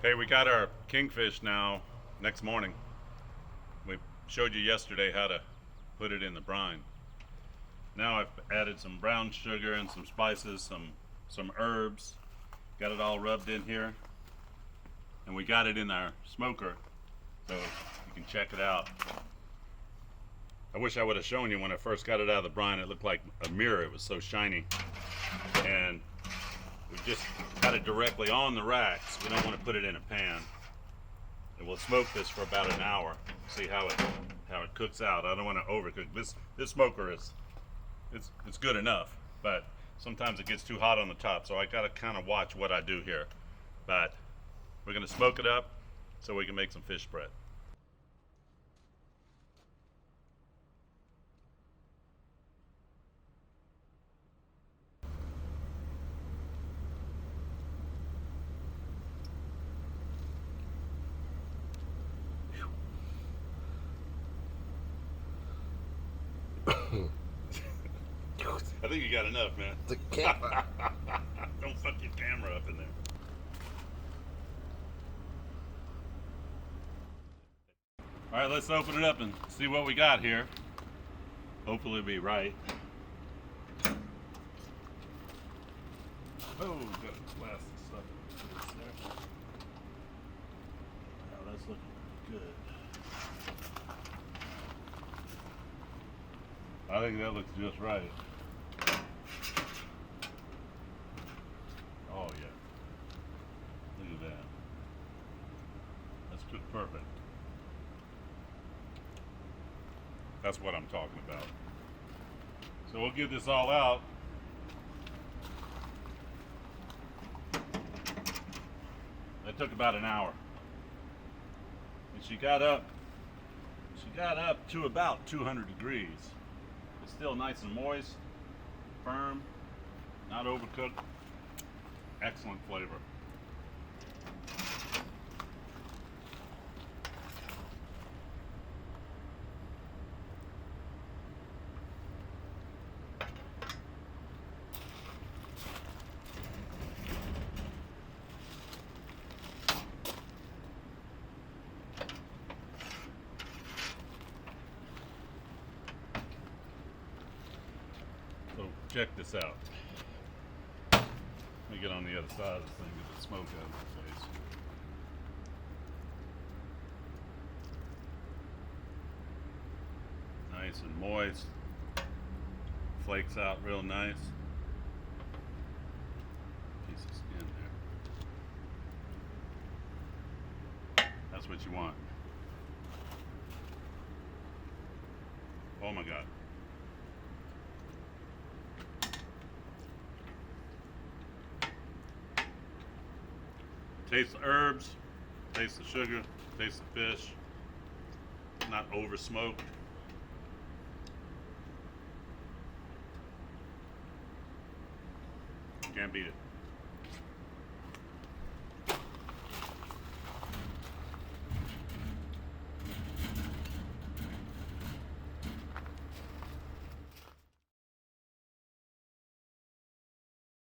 Okay, we got our kingfish now next morning. We showed you yesterday how to put it in the brine. Now I've added some brown sugar and some spices, some herbs. Got it all rubbed in here. And we got it in our smoker, so you can check it out. I wish I would have shown you when I first got it out of the brine. It looked like a mirror. It was so shiny. And we just got it directly on the racks. We don't want to put it in a pan. And we'll smoke this for about an hour. See how it cooks out. I don't want to overcook. This smoker it's good enough, but sometimes it gets too hot on the top, so I gotta kind of watch what I do here. But we're gonna smoke it up so we can make some fish spread. I think you got enough, man. The camera. Don't fuck your camera up in there. All right, let's open it up and see what we got here. Hopefully it'll be right. Oh, got plastic stuff in there. Oh, that's looking good. I think that looks just right. Oh yeah. Look at that. That's cooked perfect. That's what I'm talking about. So we'll get this all out. That took about an hour. And she got up to about 200 degrees. It's still nice and moist, firm, not overcooked. Excellent flavor. So check this out. Let me get on the other side of this thing, get the smoke out of my face. Nice and moist. Flakes out real nice. Piece of skin there. That's what you want. Oh my God. Taste the herbs, taste the sugar, taste the fish. Not over smoked. Can't beat it.